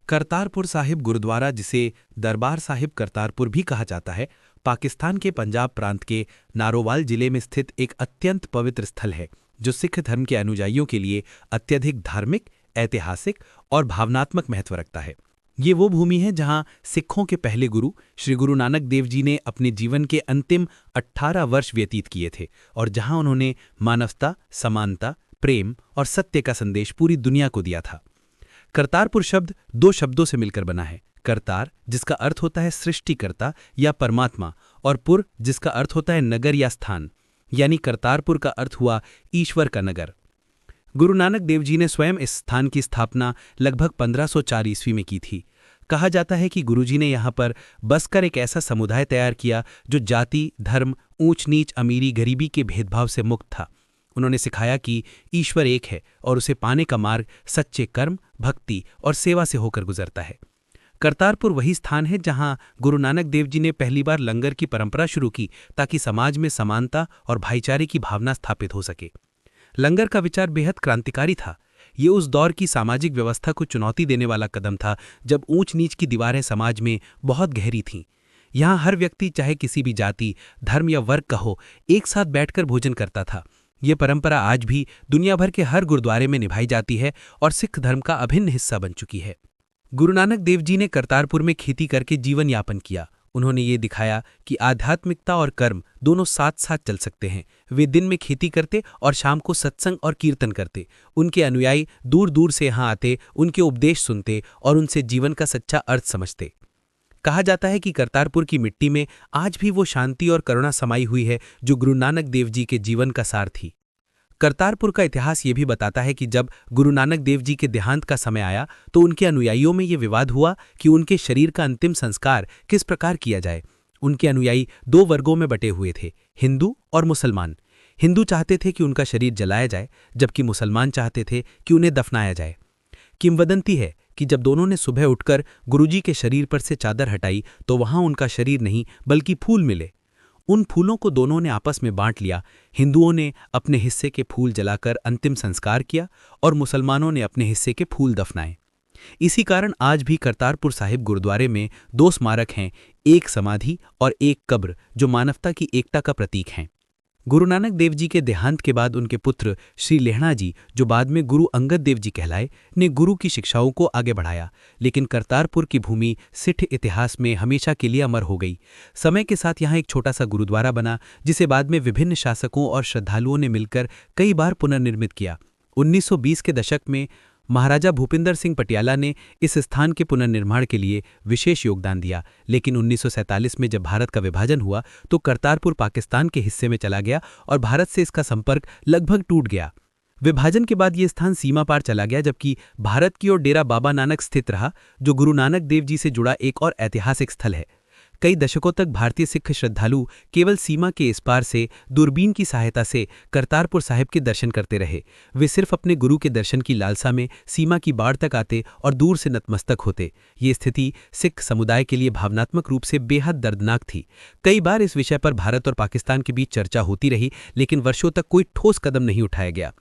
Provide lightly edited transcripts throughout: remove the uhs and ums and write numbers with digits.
करतारपुर साहिब गुरुद्वारा, जिसे दरबार साहिब करतारपुर भी कहा जाता है, पाकिस्तान के पंजाब प्रांत के नारोवाल जिले में स्थित एक अत्यंत पवित्र स्थल है जो सिख धर्म के अनुयायियों के लिए अत्यधिक धार्मिक, ऐतिहासिक और भावनात्मक महत्व रखता है। ये वो भूमि है जहां सिखों के पहले गुरु श्री गुरु नानक देव जी ने अपने जीवन के अंतिम 18 वर्ष व्यतीत किए थे और जहां उन्होंने मानवता, समानता, प्रेम और सत्य का संदेश पूरी दुनिया को दिया था। करतारपुर शब्द दो शब्दों से मिलकर बना है। करतार, जिसका अर्थ होता है सृष्टिकर्ता या परमात्मा, और पुर, जिसका अर्थ होता है नगर या स्थान, यानी करतारपुर का अर्थ हुआ ईश्वर का नगर। गुरु नानक देव जी ने स्वयं इस स्थान की स्थापना लगभग 1504 ईस्वी में की थी। कहा जाता है कि गुरुजी ने यहाँ पर बसकर एक ऐसा समुदाय तैयार किया जो जाति, धर्म, ऊंच नीच, अमीरी, गरीबी के भेदभाव से मुक्त था। उन्होंने सिखाया कि ईश्वर एक है और उसे पाने का मार्ग सच्चे कर्म, भक्ति और सेवा से होकर गुजरता है। करतारपुर वही स्थान है जहां गुरु नानक देव जी ने पहली बार लंगर की परंपरा शुरू की ताकि समाज में समानता और भाईचारे की भावना स्थापित हो सके। लंगर का विचार बेहद क्रांतिकारी था। ये उस दौर की सामाजिक व्यवस्था को चुनौती देने वाला कदम था जब ऊंच नीच की दीवारें समाज में बहुत गहरी थीं। यहाँ हर व्यक्ति, चाहे किसी भी जाति, धर्म या वर्ग का हो, एक साथ बैठकर भोजन करता था। ये परंपरा आज भी दुनिया भर के हर गुरुद्वारे में निभाई जाती है और सिख धर्म का अभिन्न हिस्सा बन चुकी है। गुरु नानक देव जी ने करतारपुर में खेती करके जीवन यापन किया। उन्होंने ये दिखाया कि आध्यात्मिकता और कर्म दोनों साथ साथ चल सकते हैं। वे दिन में खेती करते और शाम को सत्संग और कीर्तन करते। उनके अनुयायी दूर दूर से यहाँ आते, उनके उपदेश सुनते और उनसे जीवन का सच्चा अर्थ समझते। कहा जाता है कि करतारपुर की मिट्टी में आज भी वो शांति और करुणा समाई हुई है जो गुरु नानक देव जी के जीवन का सार थी। करतारपुर का इतिहास ये भी बताता है कि जब गुरु नानक देव जी के देहांत का समय आया तो उनके अनुयायियों में ये विवाद हुआ कि उनके शरीर का अंतिम संस्कार किस प्रकार किया जाए। उनके अनुयायी दो वर्गों में बटे हुए थे, हिंदू और मुसलमान। हिंदू चाहते थे कि उनका शरीर जलाया जाए, जबकि मुसलमान चाहते थे कि उन्हें दफनाया जाए। किंवदंती है कि जब दोनों ने सुबह उठकर गुरुजी के शरीर पर से चादर हटाई तो वहां उनका शरीर नहीं बल्कि फूल मिले। उन फूलों को दोनों ने आपस में बांट लिया। हिंदुओं ने अपने हिस्से के फूल जलाकर अंतिम संस्कार किया और मुसलमानों ने अपने हिस्से के फूल दफनाए। इसी कारण आज भी करतारपुर साहिब गुरुद्वारे में दो स्मारक हैं, एक समाधि और एक कब्र, जो मानवता की एकता का प्रतीक हैं। गुरु नानक देव जी के देहांत के बाद उनके पुत्र श्री लेहणा जी, जो बाद में गुरु अंगद देव जी कहलाए, ने गुरु की शिक्षाओं को आगे बढ़ाया। लेकिन करतारपुर की भूमि सिख इतिहास में हमेशा के लिए अमर हो गई। समय के साथ यहाँ एक छोटा सा गुरुद्वारा बना जिसे बाद में विभिन्न शासकों और श्रद्धालुओं ने मिलकर कई बार पुनर्निर्मित किया। 1920 के दशक में महाराजा भूपिंदर सिंह पटियाला ने इस स्थान के पुनर्निर्माण के लिए विशेष योगदान दिया। लेकिन 1947 में जब भारत का विभाजन हुआ तो करतारपुर पाकिस्तान के हिस्से में चला गया और भारत से इसका संपर्क लगभग टूट गया। विभाजन के बाद ये स्थान सीमा पार चला गया, जबकि भारत की ओर डेरा बाबा नानक स्थित रहा, जो गुरु नानक देव जी से जुड़ा एक और ऐतिहासिक स्थल है। कई दशकों तक भारतीय सिख श्रद्धालु केवल सीमा के इस पार से दूरबीन की सहायता से करतारपुर साहिब के दर्शन करते रहे। वे सिर्फ अपने गुरु के दर्शन की लालसा में सीमा की बाढ़ तक आते और दूर से नतमस्तक होते। ये स्थिति सिख समुदाय के लिए भावनात्मक रूप से बेहद दर्दनाक थी। कई बार इस विषय पर भारत और पाकिस्तान के बीच चर्चा होती रही, लेकिन वर्षों तक कोई ठोस कदम नहीं उठाया गया।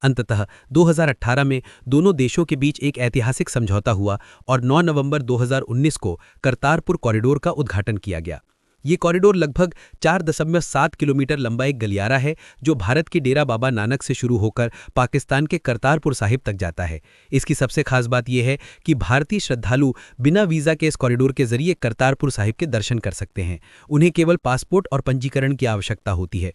अंततः 2018 में दोनों देशों के बीच एक ऐतिहासिक समझौता हुआ और 9 नवंबर 2019 को करतारपुर कॉरिडोर का उद्घाटन किया गया। ये कॉरिडोर लगभग 4.7 किलोमीटर लंबा एक गलियारा है जो भारत के डेरा बाबा नानक से शुरू होकर पाकिस्तान के करतारपुर साहिब तक जाता है। इसकी सबसे खास बात यह है कि भारतीय श्रद्धालु बिना वीज़ा के इस कॉरिडोर के जरिए करतारपुर साहिब के दर्शन कर सकते हैं। उन्हें केवल पासपोर्ट और पंजीकरण की आवश्यकता होती है।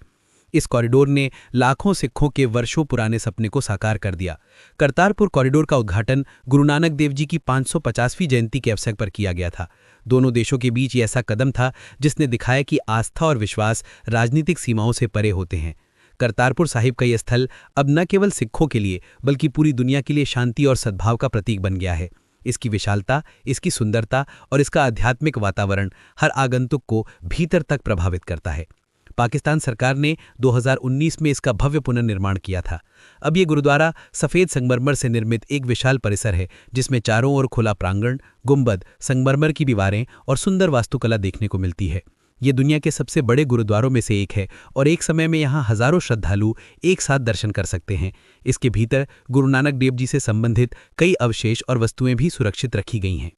इस कॉरिडोर ने लाखों सिखों के वर्षों पुराने सपने को साकार कर दिया। करतारपुर कॉरिडोर का उद्घाटन गुरु नानक देव जी की 550वीं जयंती के अवसर पर किया गया था। दोनों देशों के बीच ये ऐसा कदम था जिसने दिखाया कि आस्था और विश्वास राजनीतिक सीमाओं से परे होते हैं। करतारपुर साहिब का यह स्थल अब न केवल सिखों के लिए बल्कि पूरी दुनिया के लिए शांति और सद्भाव का प्रतीक बन गया है। इसकी विशालता, इसकी सुंदरता और इसका आध्यात्मिक वातावरण हर आगंतुक को भीतर तक प्रभावित करता है। पाकिस्तान सरकार ने 2019 में इसका भव्य पुनर्निर्माण किया था। अब ये गुरुद्वारा सफ़ेद संगमरमर से निर्मित एक विशाल परिसर है जिसमें चारों ओर खुला प्रांगण, गुंबद, संगमरमर की दीवारें और सुंदर वास्तुकला देखने को मिलती है। ये दुनिया के सबसे बड़े गुरुद्वारों में से एक है और एक समय में यहाँ हजारों श्रद्धालु एक साथ दर्शन कर सकते हैं। इसके भीतर गुरु नानक देव जी से संबंधित कई अवशेष और वस्तुएं भी सुरक्षित रखी गई हैं।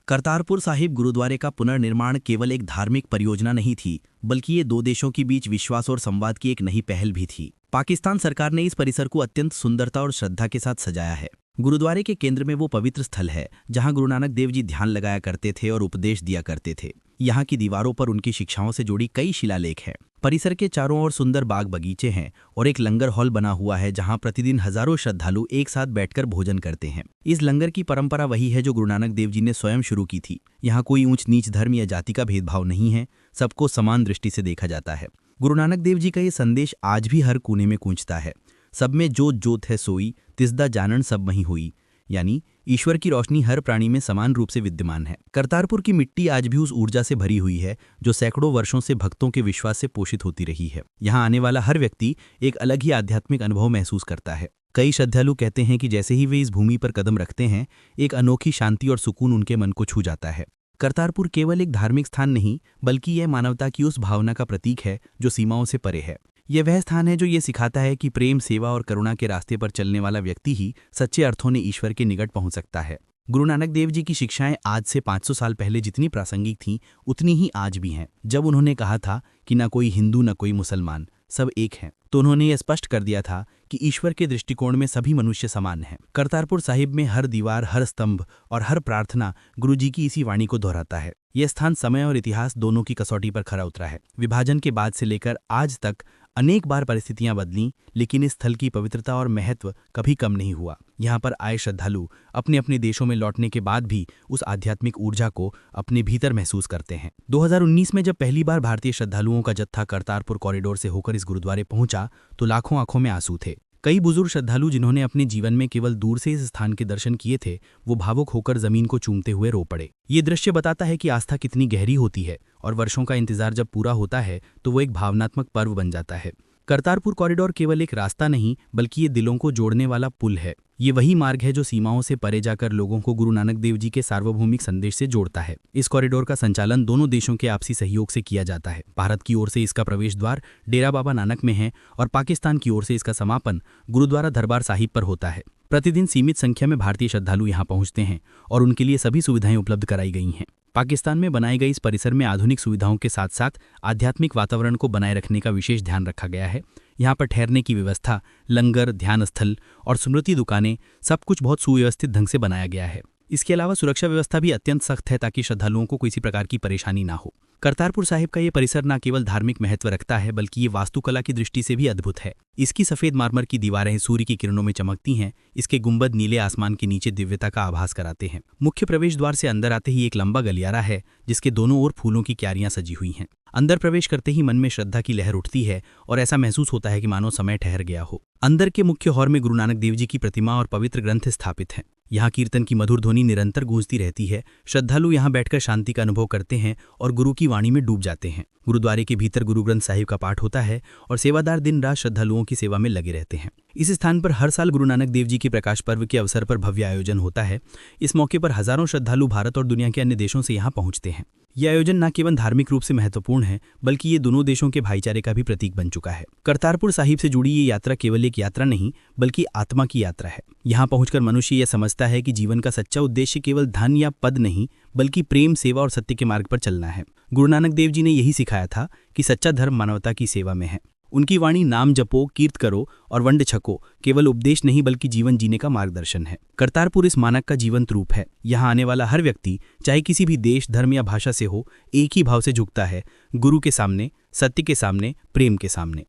करतारपुर साहिब गुरुद्वारे का पुनर्निर्माण केवल एक धार्मिक परियोजना नहीं थी, बल्कि ये दो देशों के बीच विश्वास और संवाद की एक नई पहल भी थी। पाकिस्तान सरकार ने इस परिसर को अत्यंत सुंदरता और श्रद्धा के साथ सजाया है। गुरुद्वारे के केंद्र में वो पवित्र स्थल है जहां गुरु नानक देव जी ध्यान लगाया करते थे और उपदेश दिया करते थे। यहाँ की दीवारों पर उनकी शिक्षाओं से जुड़ी कई शिलालेख हैं। परिसर के चारों ओर सुंदर बाग बगीचे हैं और एक लंगर हॉल बना हुआ है जहां प्रतिदिन हजारों श्रद्धालु एक साथ बैठकर भोजन करते हैं। इस लंगर की परंपरा वही है जो गुरु नानक देव जी ने स्वयं शुरू की थी। यहाँ कोई ऊंच नीच धर्म या जाति का भेदभाव नहीं है, सबको समान दृष्टि से देखा जाता है। गुरु नानक देव जी का ये संदेश आज भी हर कोने में गूंजता है। सब में जोत जोत है सोई, तिसदा जानन सब मही हुई, यानी ईश्वर की रोशनी हर प्राणी में समान रूप से विद्यमान है। करतारपुर की मिट्टी आज भी उस ऊर्जा से भरी हुई है जो सैकड़ों वर्षों से भक्तों के विश्वास से पोषित होती रही है। यहाँ आने वाला हर व्यक्ति एक अलग ही आध्यात्मिक अनुभव महसूस करता है। कई श्रद्धालु कहते हैं कि जैसे ही वे इस भूमि पर कदम रखते हैं, एक अनोखी शांति और सुकून उनके मन को छू जाता है। करतारपुर केवल एक धार्मिक स्थान नहीं, बल्कि यह मानवता की उस भावना का प्रतीक है जो सीमाओं से परे है। यह वह स्थान है जो ये सिखाता है कि प्रेम, सेवा और करुणा के रास्ते पर चलने वाला व्यक्ति ही सच्चे अर्थों में ईश्वर के निकट पहुंच सकता है। गुरु नानक देव जी की शिक्षाएं आज से 500 साल पहले जितनी प्रासंगिक थीं, उतनी ही आज भी हैं। जब उन्होंने कहा था कि न कोई हिंदू न कोई मुसलमान, सब एक हैं, तो उन्होंने यह स्पष्ट कर दिया था कि ईश्वर के दृष्टिकोण में सभी मनुष्य समान हैं। करतारपुर साहिब में हर दीवार, हर स्तंभ और हर प्रार्थना गुरु जी की इसी वाणी को दोहराता है। यह स्थान समय और इतिहास दोनों की कसौटी पर खरा उतरा है। विभाजन के बाद से लेकर आज तक अनेक बार परिस्थितियां बदलीं, लेकिन इस स्थल की पवित्रता और महत्व कभी कम नहीं हुआ। यहाँ पर आए श्रद्धालु अपने अपने देशों में लौटने के बाद भी उस आध्यात्मिक ऊर्जा को अपने भीतर महसूस करते हैं। 2019 में जब पहली बार भारतीय श्रद्धालुओं का जत्था करतारपुर कॉरिडोर से होकर इस गुरुद्वारे पहुंचा, तो लाखों आंखों में आंसू थे। कई बुजुर्ग श्रद्धालु जिन्होंने अपने जीवन में केवल दूर से इस स्थान के दर्शन किए थे, वो भावुक होकर जमीन को चूमते हुए रो पड़े। ये दृश्य बताता है कि आस्था कितनी गहरी होती है और वर्षों का इंतजार जब पूरा होता है तो वो एक भावनात्मक पर्व बन जाता है। करतारपुर कॉरिडोर केवल एक रास्ता नहीं, बल्कि ये दिलों को जोड़ने वाला पुल है। ये वही मार्ग है जो सीमाओं से परे जाकर लोगों को गुरु नानक देव जी के सार्वभौमिक संदेश से जोड़ता है। इस कॉरिडोर का संचालन दोनों देशों के आपसी सहयोग से किया जाता है। भारत की ओर से इसका प्रवेश द्वार डेरा बाबा नानक में है और पाकिस्तान की ओर से इसका समापन गुरुद्वारा दरबार साहिब पर होता है। प्रतिदिन सीमित संख्या में भारतीय श्रद्धालु यहाँ पहुँचते हैं और उनके लिए सभी सुविधाएं उपलब्ध कराई गई हैं। पाकिस्तान में बनाए गए इस परिसर में आधुनिक सुविधाओं के साथ साथ आध्यात्मिक वातावरण को बनाए रखने का विशेष ध्यान रखा गया है। यहाँ पर ठहरने की व्यवस्था, लंगर, ध्यान स्थल और स्मृति दुकानें, सब कुछ बहुत सुव्यवस्थित ढंग से बनाया गया है। इसके अलावा सुरक्षा व्यवस्था भी अत्यंत सख्त है ताकि श्रद्धालुओं को किसी प्रकार की परेशानी ना हो। करतारपुर साहिब का ये परिसर न केवल धार्मिक महत्व रखता है, बल्कि ये वास्तुकला की दृष्टि से भी अद्भुत है। इसकी सफेद मार्मर की दीवारें सूर्य की किरणों में चमकती हैं। इसके गुंबद नीले आसमान के नीचे दिव्यता का आभास कराते हैं। मुख्य प्रवेश द्वार से अंदर आते ही एक लंबा गलियारा है जिसके दोनों ओर फूलों की क्यारियां सजी हुई हैं। अंदर प्रवेश करते ही मन में श्रद्धा की लहर उठती है और ऐसा महसूस होता है कि मानो समय ठहर गया हो। अंदर के मुख्य हॉल में गुरु नानक देव जी की प्रतिमा और पवित्र ग्रंथ स्थापित हैं। यहाँ कीर्तन की मधुर ध्वनि निरंतर गूंजती रहती है। श्रद्धालु यहाँ बैठकर शांति का अनुभव करते हैं और गुरु की वाणी में डूब जाते हैं। गुरुद्वारे के भीतर गुरु ग्रंथ साहिब का पाठ होता है और सेवादार दिन रात श्रद्धालुओं की सेवा में लगे रहते हैं। इस स्थान पर हर साल गुरु नानक देव जी के प्रकाश पर्व के अवसर पर भव्य आयोजन होता है। इस मौके पर हजारों श्रद्धालु भारत और दुनिया के अन्य देशों से यहाँ पहुँचते हैं। यह आयोजन न केवल धार्मिक रूप से महत्वपूर्ण है, बल्कि ये दोनों देशों के भाईचारे का भी प्रतीक बन चुका है। करतारपुर साहिब से जुड़ी ये यात्रा केवल एक यात्रा नहीं, बल्कि आत्मा की यात्रा है। यहाँ पहुंचकर मनुष्य यह समझता है कि जीवन का सच्चा उद्देश्य केवल धन या पद नहीं, बल्कि प्रेम, सेवा और सत्य के मार्ग पर चलना है। गुरु नानक देव जी ने यही सिखाया था कि सच्चा धर्म मानवता की सेवा में है। उनकी वाणी नाम जपो, कीर्त करो और वंड छको केवल उपदेश नहीं, बल्कि जीवन जीने का मार्गदर्शन है। करतारपुर इस मानक का जीवंत रूप है। यहाँ आने वाला हर व्यक्ति, चाहे किसी भी देश, धर्म या भाषा से हो, एक ही भाव से झुकता है, गुरु के सामने, सत्य के सामने, प्रेम के सामने।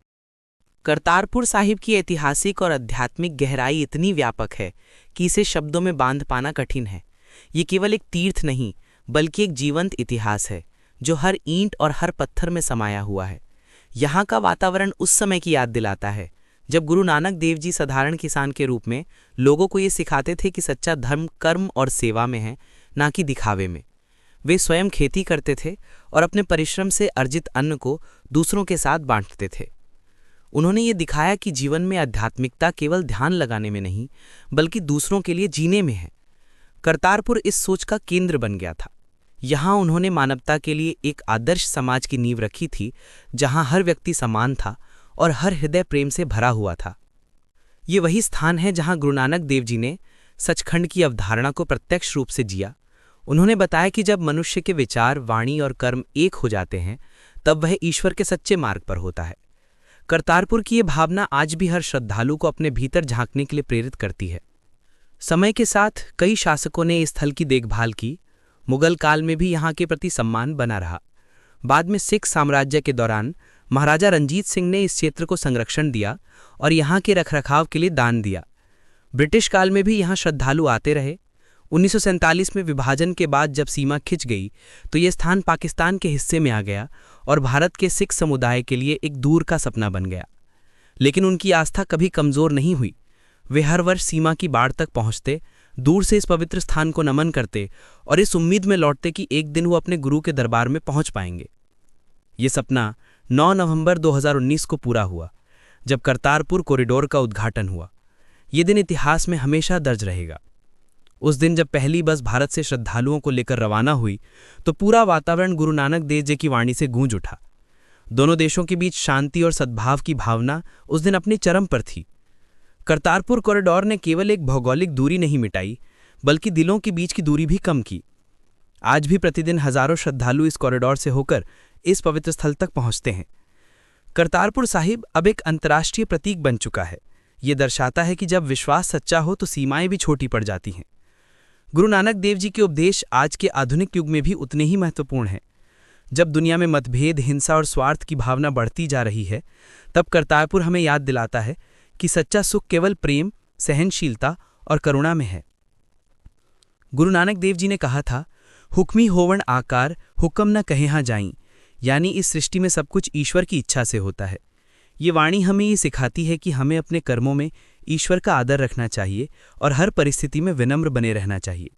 करतारपुर साहिब की ऐतिहासिक और आध्यात्मिक गहराई इतनी व्यापक है कि इसे शब्दों में बांध पाना कठिन है। ये केवल एक तीर्थ नहीं, बल्कि एक जीवंत इतिहास है जो हर ईंट और हर पत्थर में समाया हुआ है। यहाँ का वातावरण उस समय की याद दिलाता है जब गुरु नानक देव जी साधारण किसान के रूप में लोगों को ये सिखाते थे कि सच्चा धर्म कर्म और सेवा में है, ना कि दिखावे में। वे स्वयं खेती करते थे और अपने परिश्रम से अर्जित अन्न को दूसरों के साथ बांटते थे। उन्होंने ये दिखाया कि जीवन में आध्यात्मिकता केवल ध्यान लगाने में नहीं, बल्कि दूसरों के लिए जीने में है। करतारपुर इस सोच का केंद्र बन गया था। यहाँ उन्होंने मानवता के लिए एक आदर्श समाज की नींव रखी थी, जहाँ हर व्यक्ति समान था और हर हृदय प्रेम से भरा हुआ था। ये वही स्थान है जहाँ गुरु नानक देव जी ने सचखंड की अवधारणा को प्रत्यक्ष रूप से जिया। उन्होंने बताया कि जब मनुष्य के विचार, वाणी और कर्म एक हो जाते हैं, तब वह ईश्वर के सच्चे मार्ग पर होता है। करतारपुर की ये भावना आज भी हर श्रद्धालु को अपने भीतर झांकने के लिए प्रेरित करती है। समय के साथ कई शासकों ने इस स्थल की देखभाल की। मुगल काल में भी यहाँ के प्रति सम्मान बना रहा। बाद में सिख साम्राज्य के दौरान महाराजा रंजीत सिंह ने इस क्षेत्र को संरक्षण दिया और यहाँ के रखरखाव के लिए दान दिया। ब्रिटिश काल में भी यहाँ श्रद्धालु आते रहे। 1947 में विभाजन के बाद जब सीमा खिंच गई तो ये स्थान पाकिस्तान के हिस्से में आ गया और भारत के सिख समुदाय के लिए एक दूर का सपना बन गया। लेकिन उनकी आस्था कभी कमज़ोर नहीं हुई। वे हर वर्ष सीमा की बाढ़ तक पहुँचते, दूर से इस पवित्र स्थान को नमन करते और इस उम्मीद में लौटते कि एक दिन वो अपने गुरु के दरबार में पहुँच पाएंगे। ये सपना 9 नवंबर 2019 को पूरा हुआ, जब करतारपुर कॉरिडोर का उद्घाटन हुआ। ये दिन इतिहास में हमेशा दर्ज रहेगा। उस दिन जब पहली बस भारत से श्रद्धालुओं को लेकर रवाना हुई तो पूरा वातावरण गुरु नानक देव जी की वाणी से गूंज उठा। दोनों देशों के बीच शांति और सद्भाव की भावना उस दिन अपनी चरम पर थी। करतारपुर कॉरिडोर ने केवल एक भौगोलिक दूरी नहीं मिटाई, बल्कि दिलों के बीच की दूरी भी कम की। आज भी प्रतिदिन हजारों श्रद्धालु इस कॉरिडोर से होकर इस पवित्र स्थल तक पहुंचते हैं। करतारपुर साहिब अब एक अंतर्राष्ट्रीय प्रतीक बन चुका है। ये दर्शाता है कि जब विश्वास सच्चा हो तो सीमाएं भी छोटी पड़ जाती हैं। गुरु नानक देव जी के उपदेश आज के आधुनिक युग में भी उतने ही महत्वपूर्ण हैं। जब दुनिया में मतभेद, हिंसा और स्वार्थ की भावना बढ़ती जा रही है, तब करतारपुर हमें याद दिलाता है कि सच्चा सुख केवल प्रेम, सहनशीलता और करुणा में है। गुरु नानक देव जी ने कहा था, हुक्मी होवण आकार, हुक्म न कहे हाँ जाई, यानी इस सृष्टि में सब कुछ ईश्वर की इच्छा से होता है। ये वाणी हमें ये सिखाती है कि हमें अपने कर्मों में ईश्वर का आदर रखना चाहिए और हर परिस्थिति में विनम्र बने रहना चाहिए।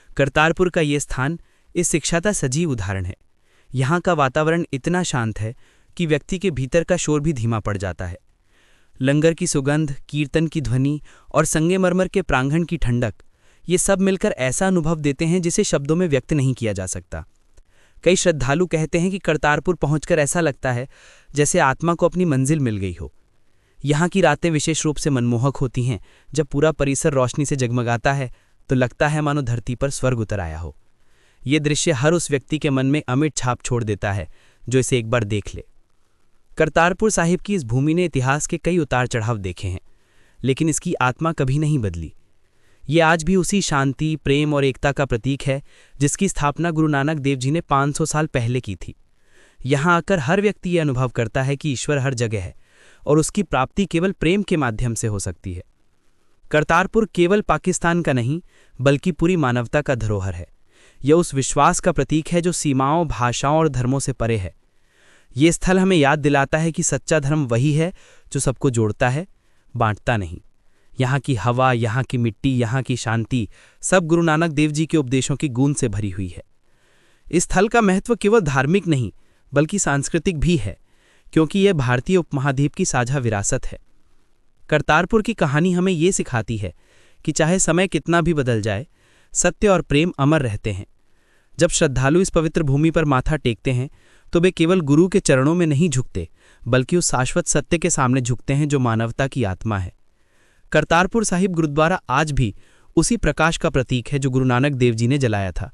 करतारपुर का ये स्थान इस शिक्षा का सजीव उदाहरण है। यहाँ का वातावरण इतना शांत है कि व्यक्ति के भीतर का शोर भी धीमा पड़ जाता है। लंगर की सुगंध, कीर्तन की ध्वनि और संगमरमर के प्रांगण की ठंडक, ये सब मिलकर ऐसा अनुभव देते हैं जिसे शब्दों में व्यक्त नहीं किया जा सकता। कई श्रद्धालु कहते हैं कि करतारपुर पहुंचकर ऐसा लगता है जैसे आत्मा को अपनी मंजिल मिल गई हो। यहाँ की रातें विशेष रूप से मनमोहक होती हैं। जब पूरा परिसर रोशनी से जगमगाता है तो लगता है मानो धरती पर स्वर्ग उतर आया हो। ये दृश्य हर उस व्यक्ति के मन में अमिट छाप छोड़ देता है जो इसे एक बार देख ले। करतारपुर साहिब की इस भूमि ने इतिहास के कई उतार चढ़ाव देखे हैं, लेकिन इसकी आत्मा कभी नहीं बदली। ये आज भी उसी शांति, प्रेम और एकता का प्रतीक है जिसकी स्थापना गुरु नानक देव जी ने 500 साल पहले की थी। यहाँ आकर हर व्यक्ति ये अनुभव करता है कि ईश्वर हर जगह है और उसकी प्राप्ति केवल प्रेम के माध्यम से हो सकती है। करतारपुर केवल पाकिस्तान का नहीं, बल्कि पूरी मानवता का धरोहर है। यह उस विश्वास का प्रतीक है जो सीमाओं, भाषाओं और धर्मों से परे है। ये स्थल हमें याद दिलाता है कि सच्चा धर्म वही है जो सबको जोड़ता है, बांटता नहीं। यहाँ की हवा, यहाँ की मिट्टी, यहाँ की शांति, सब गुरु नानक देव जी के उपदेशों की गूंज से भरी हुई है। इस स्थल का महत्व केवल धार्मिक नहीं, बल्कि सांस्कृतिक भी है, क्योंकि यह भारतीय उपमहाद्वीप की साझा विरासत है। करतारपुर की कहानी हमें ये सिखाती है कि चाहे समय कितना भी बदल जाए, सत्य और प्रेम अमर रहते हैं। जब श्रद्धालु इस पवित्र भूमि पर माथा टेकते हैं तो वे केवल गुरु के चरणों में नहीं झुकते, बल्कि उस शाश्वत सत्य के सामने झुकते हैं जो मानवता की आत्मा है। करतारपुर साहिब गुरुद्वारा आज भी उसी प्रकाश का प्रतीक है जो गुरु नानक देव जी ने जलाया था।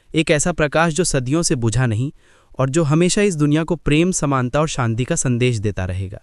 एक ऐसा प्रकाश जो सदियों से बुझा नहीं और जो हमेशा इस दुनिया को प्रेम, समानता और शांति का संदेश देता रहेगा।